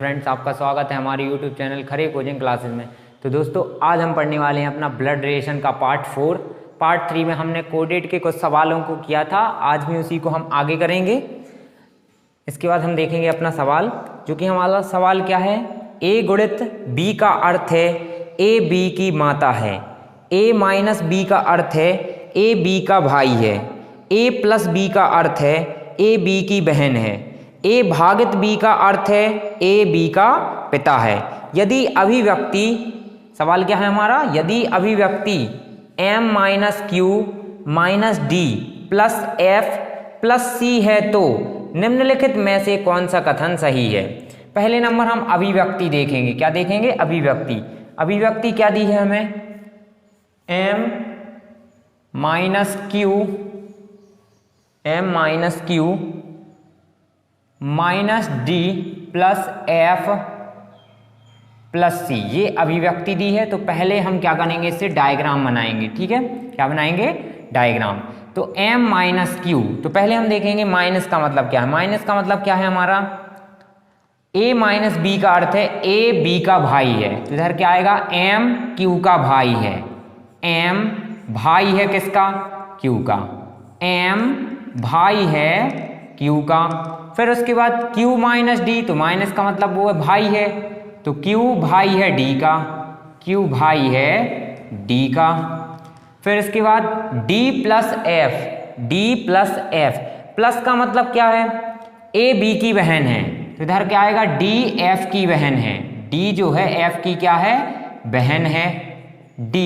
Friends, आपका स्वागत है हमारे यूट्यूब चैनल खरे कोचिंग क्लासेस में। तो दोस्तों, आज हम पढ़ने वाले हैं अपना ब्लड रिलेशन का पार्ट 4। पार्ट 3 में हमने कोडेड के कुछ सवालों को किया था, आज भी उसी को हम आगे करेंगे। इसके बाद हम देखेंगे अपना सवाल, जो कि हमारा सवाल क्या है। ए गुणित बी का अर्थ है ए बी की माता है। ए माइनस बी का अर्थ है ए बी का भाई है। ए प्लस बी का अर्थ है ए बी की बहन है। ए भागित बी का अर्थ है ए बी का पिता है। यदि अभिव्यक्ति, सवाल क्या है हमारा, यदि अभिव्यक्ति m minus q minus d plus f plus c है तो निम्नलिखित में से कौन सा कथन सही है। पहले नंबर हम अभिव्यक्ति देखेंगे। क्या देखेंगे? अभिव्यक्ति। अभिव्यक्ति क्या दी है हमें? m minus q minus d plus f plus c, ये अभिव्यक्ति दी है। तो पहले हम क्या करेंगे, इससे डायग्राम बनाएंगे। ठीक है, क्या बनाएंगे? डायग्राम। तो m माइनस क्यू, तो पहले हम देखेंगे माइनस का मतलब क्या है। माइनस का मतलब क्या है हमारा, a माइनस बी का अर्थ है a b का भाई है। तो इधर क्या आएगा, m q का भाई है। m भाई है किसका? q का। m भाई है q का। फिर उसके बाद q माइनस डी, तो माइनस का मतलब वो है भाई है, तो q भाई है d का। q भाई है d का। फिर इसके बाद d प्लस एफ, प्लस का मतलब क्या है, a b की बहन है। तो इधर क्या आएगा, d f की बहन है। d जो है f की क्या है? बहन है। d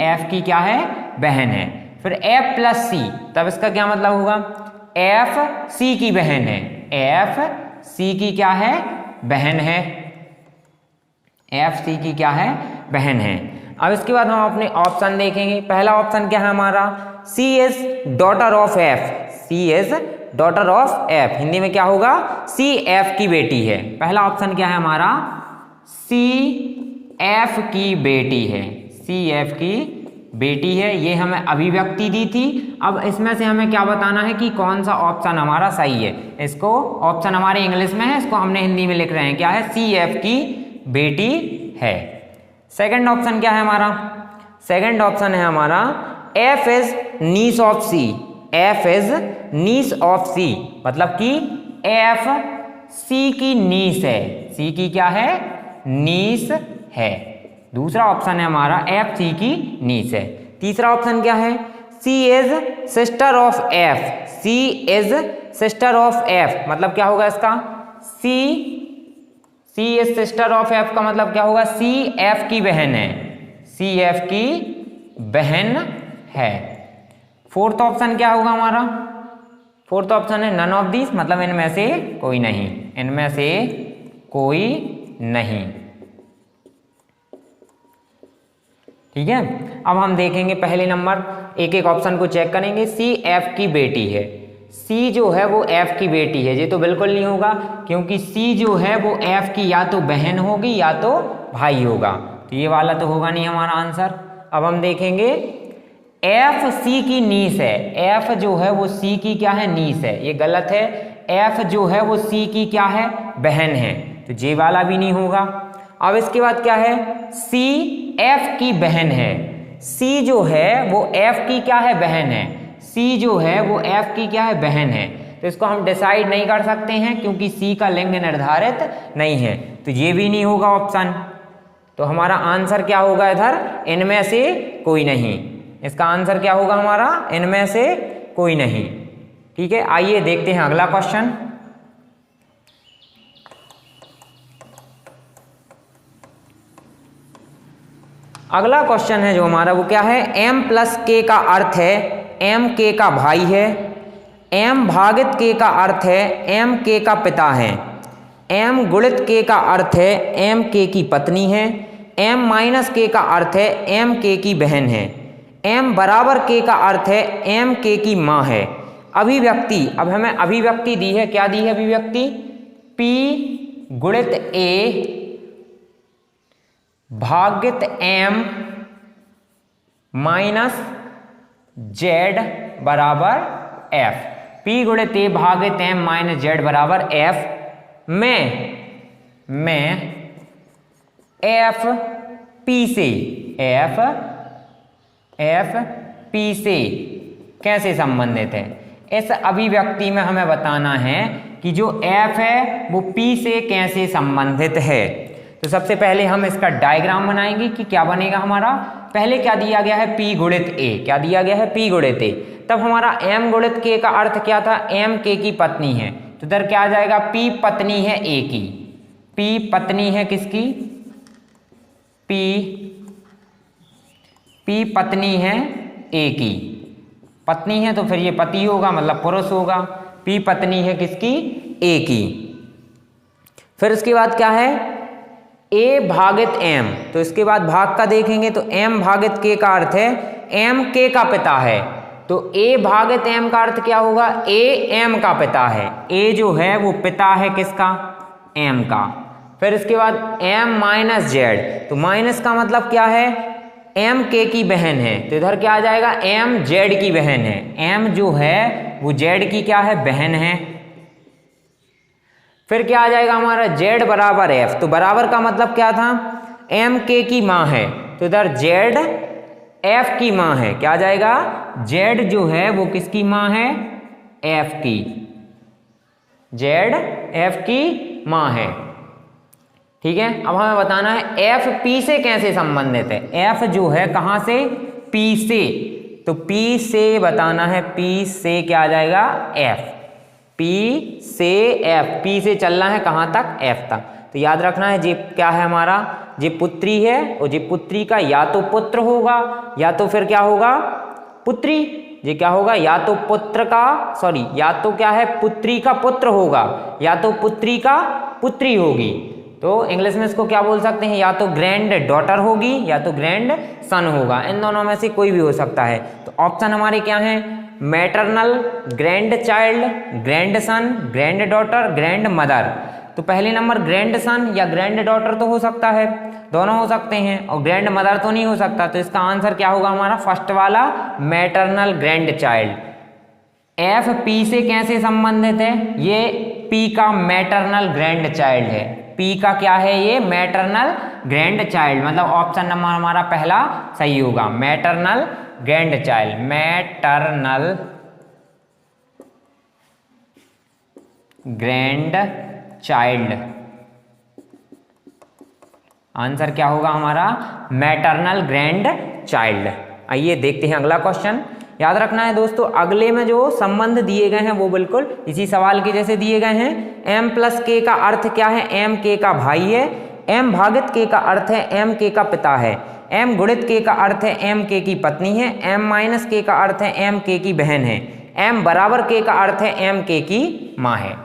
f की क्या है? बहन है। फिर f प्लस c, तब इसका क्या मतलब होगा, f c की बहन है। f c की क्या है? बहन है। f c की क्या है? बहन है। अब इसके बाद हम अपने ऑप्शन देखेंगे। पहला ऑप्शन क्या है हमारा, c is daughter of f। c is daughter of f, Hindi में क्या होगा, c f की बेटी है। पहला ऑप्शन क्या है हमारा, c f की बेटी है। c f की बेटी है, ये हमें अभिव्यक्ति दी थी। अब इसमें से हमें क्या बताना है कि कौन सा ऑप्शन हमारा सही है। इसको, ऑप्शन हमारे इंग्लिश में है, इसको हमने हिंदी में लिख रहे हैं। क्या है? सी एफ की बेटी है। सेकंड ऑप्शन क्या है हमारा? सेकंड ऑप्शन है हमारा f is niece of c. F is niece of c, मतलब कि एफ सी की नीस है। सी की क्या है? नीस है। दूसरा ऑप्शन है हमारा एफ सी की नीस है। तीसरा ऑप्शन क्या है, c is sister of f. C is sister of f, मतलब क्या होगा इसका, c is sister of f का मतलब क्या होगा, सी एफ की बहन है। सी एफ की बहन है। फोर्थ ऑप्शन क्या होगा हमारा? फोर्थ ऑप्शन है नन ऑफ दिस, मतलब इनमें से कोई नहीं। इनमें से कोई नहीं। ठीक है, अब हम देखेंगे पहले नंबर, एक एक ऑप्शन को चेक करेंगे। सी एफ की बेटी है। सी जो है वो एफ की बेटी है, ये तो बिल्कुल नहीं होगा, क्योंकि सी जो है वो एफ की या तो बहन होगी या तो भाई होगा, तो ये वाला तो होगा नहीं हमारा आंसर। अब हम देखेंगे एफ सी की नीस है। एफ जो है वो सी की क्या है? नीस है, ये गलत है। एफ जो है वो सी की क्या है? बहन है, तो ये वाला भी नहीं होगा। अब इसके बाद क्या है, सी एफ की बहन है। सी जो है वो एफ की क्या है? बहन है। सी जो है वो एफ की क्या है? बहन है। तो इसको हम डिसाइड नहीं कर सकते हैं, क्योंकि सी का लिंग निर्धारित नहीं है, तो ये भी नहीं होगा ऑप्शन। तो हमारा आंसर क्या होगा इधर, इनमें से कोई नहीं। इसका आंसर क्या होगा हमारा, इनमें से कोई नहीं। ठीक है, आइए देखते हैं अगला क्वेश्चन। अगला क्वेश्चन है जो हमारा, वो क्या है, m प्लस के का अर्थ है m के का भाई है। m भागित के का अर्थ है m के का पिता है। m गुणित के का अर्थ है m के की पत्नी है। m माइनस के का अर्थ है m के की बहन है। m बराबर के का अर्थ है m के की माँ है। अभिव्यक्ति, अब हमें अभिव्यक्ति दी है, क्या दी है अभिव्यक्ति, p गुणित a भागित m माइनस जेड बराबर f। p गुणित a भागित m माइनस जेड बराबर f में में एफ पी से कैसे संबंधित है। इस अभिव्यक्ति में हमें बताना है कि जो एफ है वो पी से कैसे संबंधित है। तो सबसे पहले हम इसका डायग्राम बनाएंगे कि क्या बनेगा हमारा। पहले क्या दिया गया है, पी गुणित ए। क्या दिया गया है, पी गुणित ए। तब हमारा एम गुणित के का अर्थ क्या था, एम के की पत्नी है। तो इधर क्या आ जाएगा, पी पत्नी है ए की। पी पत्नी है किसकी, पी पत्नी है ए की। पत्नी है तो फिर ये पति होगा, मतलब पुरुष होगा। पी पत्नी है किसकी, ए की। फिर इसके बाद क्या है, ए भागित एम। तो इसके बाद भाग का देखेंगे तो एम भागित के का अर्थ है एम के का पिता है। तो ए भागित एम का अर्थ क्या होगा, ए एम का पिता है। ए जो है वो पिता है किसका, एम का। फिर इसके बाद एम माइनस जेड। तो माइनस का मतलब क्या है, एम के की बहन है। तो इधर क्या आ जाएगा, एम जेड की बहन है। एम जो है वो जेड की क्या है, बहन है। फिर क्या आ जाएगा हमारा, जेड बराबर एफ। तो बराबर का मतलब क्या था, एम के की माँ है। तो इधर जेड एफ की माँ है। क्या आ जाएगा, जेड जो है वो किसकी माँ है, एफ की। जेड एफ की माँ है। ठीक है। अब हमें बताना है एफ पी से कैसे संबंधित है। एफ जो है कहाँ से, पी से। तो पी से बताना है, पी से क्या आ जाएगा, एफ। पी से एफ, पी से चलना है कहाँ तक, एफ तक। तो याद रखना है जी क्या है हमारा, जी पुत्री है और जी पुत्री का या तो पुत्र होगा या तो फिर क्या होगा, पुत्री। ये क्या होगा, या तो पुत्र का, सॉरी, या तो क्या है, पुत्री का पुत्र होगा या तो पुत्री का पुत्री होगी। तो इंग्लिश में इसको क्या बोल सकते हैं, या तो ग्रैंड डॉटर होगी या तो ग्रैंड सन होगा। इन दोनों में से कोई भी हो सकता है। तो ऑप्शन हमारे क्या हैं, maternal, grand child, grand son, grand daughter, grand mother. तो पहले नंबर ग्रैंड सन या ग्रैंड डॉटर तो हो सकता है, दोनों हो सकते हैं, और ग्रैंड मदर तो नहीं हो सकता। तो इसका आंसर क्या होगा हमारा, फर्स्ट वाला, maternal grand child. F P से कैसे संबंधित है, ये पी का मैटरनल ग्रैंड चाइल्ड है। पी का क्या है, ये मैटरनल ग्रैंड चाइल्ड, मतलब ऑप्शन नंबर हमारा पहला सही होगा, maternal grand child. Maternal grand child, answer क्या होगा हमारा, मैटरनल ग्रैंड चाइल्ड। आइए देखते हैं अगला क्वेश्चन। याद रखना है दोस्तों, अगले में जो संबंध दिए गए हैं वो बिल्कुल इसी सवाल के जैसे दिए गए हैं। एम प्लस के का अर्थ क्या है, एम के का भाई है। एम भागित के का अर्थ है एम के का पिता है। एम गुणित के का अर्थ है एम के की पत्नी है। एम माइनस के का अर्थ है एम के की बहन है। एम बराबर के का अर्थ है एम के की माँ है।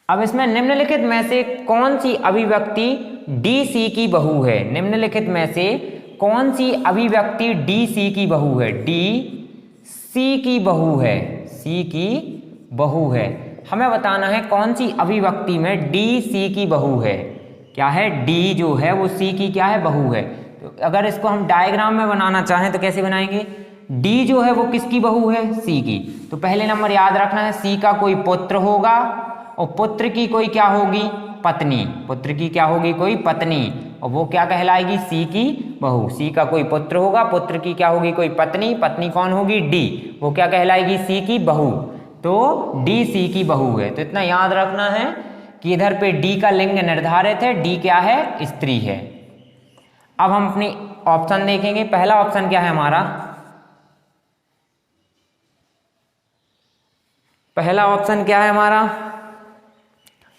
अब इसमें निम्नलिखित में से कौन सी अभिव्यक्ति डी सी की बहू है। निम्नलिखित में से कौन सी अभिव्यक्ति डी सी की बहू है, डी सी की बहू है, सी की बहू है। हमें बताना है कौन सी अभिव्यक्ति में डी सी की बहू है। क्या है, डी जो है वो सी की क्या है, बहू है। तो अगर इसको हम डायग्राम में बनाना चाहें तो कैसे बनाएंगे, डी जो है वो किसकी बहू है, सी की। तो पहले नंबर याद रखना है, सी का कोई पुत्र होगा और पुत्र की कोई क्या होगी, पत्नी। पुत्र की क्या होगी, कोई पत्नी, और वो क्या कहलाएगी, सी की बहू। सी का कोई पुत्र होगा, पुत्र की क्या होगी, कोई पत्नी। पत्नी कौन होगी, डी, वो क्या कहलाएगी, सी की बहू। तो डी सी की बहू है। तो इतना याद रखना है कि इधर पे डी का लिंग निर्धारित है, डी क्या है, स्त्री है। अब हम अपनी ऑप्शन देखेंगे। पहला ऑप्शन क्या है हमारा, पहला ऑप्शन क्या है हमारा,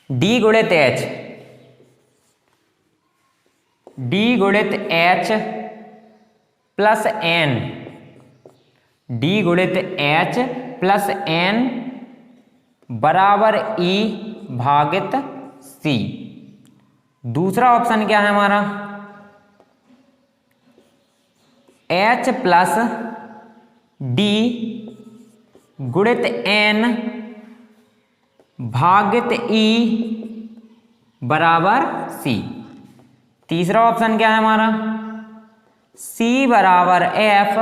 डी गुणित एच, डी गुणित एच प्लस एन, डी गुणित एच प्लस एन बराबर ई भागित सी। दूसरा ऑप्शन क्या है हमारा, एच प्लस डी गुणित एन भागित ई बराबर सी। तीसरा ऑप्शन क्या है हमारा, सी बराबर एफ,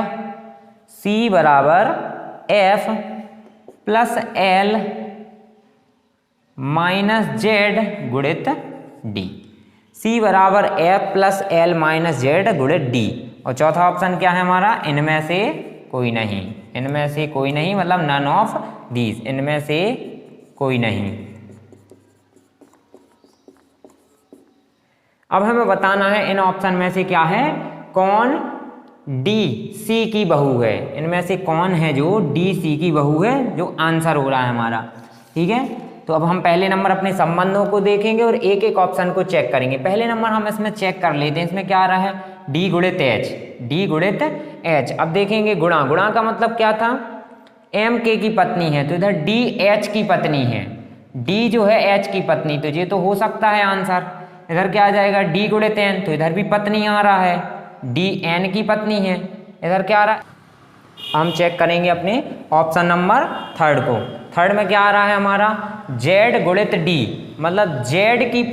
सी बराबर F plus L minus Z गुणित डी। सी बराबर F plus L minus Z गुणित डी। और चौथा ऑप्शन क्या है हमारा, इनमें से कोई नहीं। इनमें से कोई नहीं मतलब नन ऑफ दीज, इनमें से कोई नहीं। अब हमें बताना है इन ऑप्शन में से क्या है, कौन डी सी की बहू है। इनमें से कौन है जो डी सी की बहू है, जो आंसर हो रहा है हमारा। ठीक है, तो अब हम पहले नंबर अपने संबंधों को देखेंगे और एक एक ऑप्शन को चेक करेंगे। पहले नंबर हम इसमें चेक कर लेते हैं, इसमें क्या आ रहा है, डी गुणित एच, डी गुणित एच। अब देखेंगे गुणा, गुणा का मतलब क्या था, एम के की पत्नी है तो इधर डी एच की पत्नी है, डी जो है एच की पत्नी, तो ये तो हो सकता है आंसर। इधर क्या आ जाएगा, डी गुणित एन, तो इधर भी पत्नी आ रहा है, डी एन की पत्नी है। इधर क्या आ रहा है, हम चेक करेंगे अपने ऑप्शन नंबर थर्ड को। थर्ड में क्या आ रहा है हमारा, जेड गुणित डी, मतलब जेड की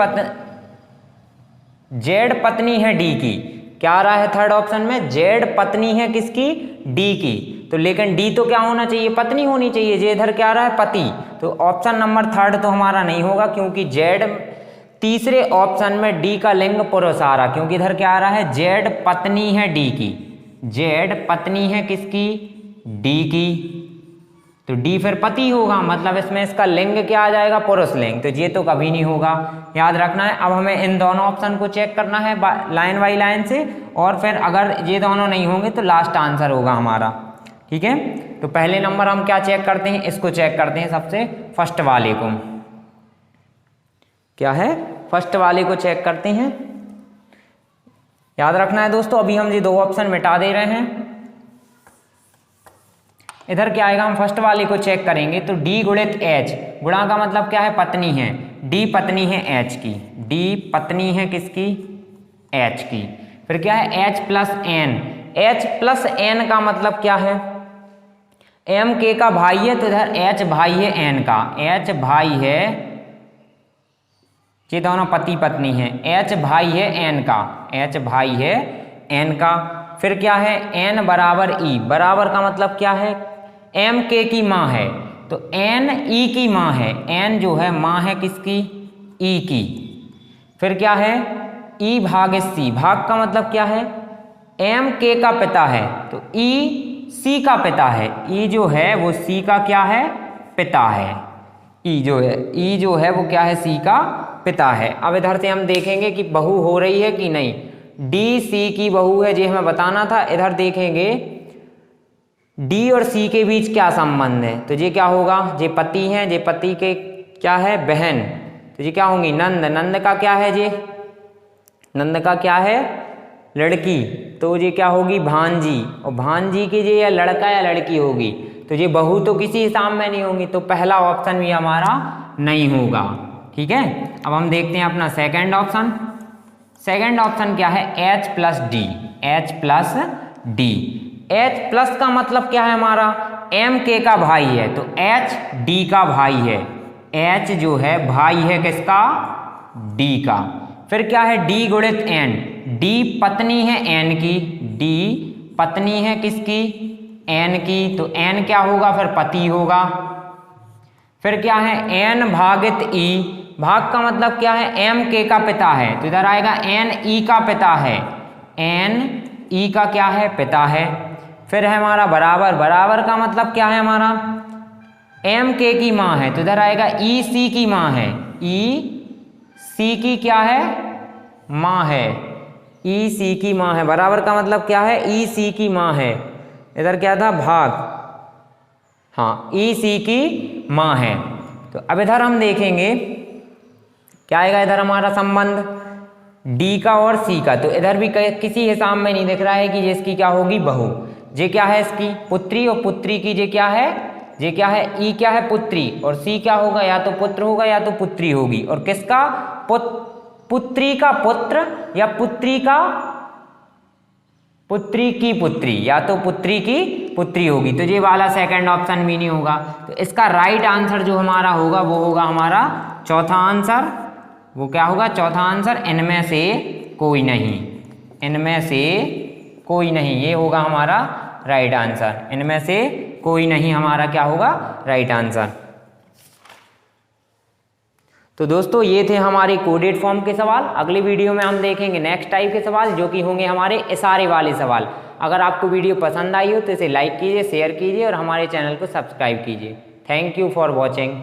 जेड पत्नी है डी की। क्या आ रहा है थर्ड ऑप्शन में, जेड पत्नी है किसकी, डी की। तो लेकिन डी तो क्या होना चाहिए, पत्नी होनी चाहिए। जे इधर क्या आ रहा है, पति। तो ऑप्शन नंबर थर्ड तो हमारा नहीं होगा, क्योंकि जेड तीसरे ऑप्शन में डी का लिंग पुरुष आ रहा, क्योंकि इधर क्या आ रहा है, जेड पत्नी है डी की, जेड पत्नी है किसकी, डी की। तो डी फिर पति होगा, मतलब इसमें इसका लिंग क्या आ जाएगा, पुरुष लिंग। तो ये तो कभी नहीं होगा, याद रखना है। अब हमें इन दोनों ऑप्शन को चेक करना है लाइन बाई लाइन से, और फिर अगर ये दोनों नहीं होंगे तो लास्ट आंसर होगा हमारा। ठीक है, तो पहले नंबर हम क्या चेक करते हैं, इसको चेक करते हैं, सबसे फर्स्ट वाले को। क्या है, फर्स्ट वाले को चेक करते हैं। याद रखना है दोस्तों, अभी हम ये दो ऑप्शन मिटा दे रहे हैं। इधर क्या आएगा, हम फर्स्ट वाले को चेक करेंगे तो डी गुणित एच, गुणा का मतलब क्या है, पत्नी है, डी पत्नी है एच की, डी पत्नी है किसकी, एच की। फिर क्या है, H plus N, H plus N का मतलब क्या है, एम के का भाई है तो इधर एच भाई है एन का, एच भाई है, ये दोनों पति पत्नी है, एच भाई है एन का, एच भाई है एन का। फिर क्या है, एन बराबर ई, बराबर का मतलब क्या है, एम के की माँ है तो एन ई की माँ है, एन जो है माँ है किसकी, ई की। फिर क्या है, ई भाग सी, भाग का मतलब क्या है, एम के का पिता है तो ई सी का पिता है, ई जो है वो सी का क्या है, पिता है। ई जो है वो क्या है, सी का पिता है। अब इधर से हम देखेंगे कि बहू हो रही है कि नहीं, डी सी की बहू है, ये हमें बताना था। इधर देखेंगे डी और सी के बीच क्या संबंध है, तो ये क्या होगा, ये पति हैं, ये पति के क्या है, बहन, तो ये क्या होंगी, नंद, नंद का क्या है, ये नंद का क्या है, लड़की, तो ये क्या होगी, भांजी, और भांजी की ये या लड़का या लड़की होगी, तो ये बहू तो किसी हिसाब में नहीं होगी, तो पहला ऑप्शन भी हमारा नहीं होगा। ठीक है, अब हम देखते हैं अपना सेकंड ऑप्शन। सेकंड ऑप्शन क्या है, H plus D, H plus D. H plus का मतलब क्या है हमारा, एम के का भाई है तो एच डी का भाई है, एच जो है भाई है किसका, डी का। फिर क्या है, डी गुणित एन, डी पत्नी है एन की, डी पत्नी है किसकी, एन की, तो एन क्या होगा, फिर पति होगा। फिर क्या है, एन भागित ई, भाग का मतलब क्या है, एम के का पिता है तो इधर आएगा एन ई का पिता है, एन ई का क्या है, पिता है। फिर है हमारा बराबर, बराबर का मतलब क्या है हमारा, एम के की माँ है तो इधर आएगा ई सी की माँ है, ई सी की क्या है, माँ है, ई सी की माँ है। बराबर का मतलब क्या है, ई सी की माँ है, इधर क्या था, भाग, हाँ ई सी की माँ है। तो अब इधर हम देखेंगे क्या आएगा, इधर हमारा संबंध डी का और सी का, तो इधर भी किसी हिसाब में नहीं दिख रहा है कि ये इसकी क्या होगी, बहू। ये क्या है, इसकी पुत्री, और पुत्री की ये क्या है, ये क्या है, ई क्या है, पुत्री, और सी क्या होगा, या तो पुत्र होगा या तो पुत्री होगी। और किसका, पुत्री का पुत्र या पुत्री का, पुत्री की पुत्री, या तो पुत्री की पुत्री होगी, तो ये वाला सेकंड ऑप्शन भी नहीं होगा। तो इसका राइट आंसर जो हमारा होगा वो होगा हमारा चौथा आंसर। वो क्या होगा, चौथा आंसर, इनमें से कोई नहीं, इनमें से कोई नहीं, ये होगा हमारा राइट आंसर, इनमें से कोई नहीं हमारा क्या होगा राइट आंसर। तो दोस्तों ये थे हमारे कोडेड फॉर्म के सवाल। अगली वीडियो में हम देखेंगे नेक्स्ट टाइप के सवाल जो कि होंगे हमारे इशारे वाले सवाल। अगर आपको वीडियो पसंद आई हो तो इसे लाइक कीजिए, शेयर कीजिए और हमारे चैनल को सब्सक्राइब कीजिए। Thank you for watching.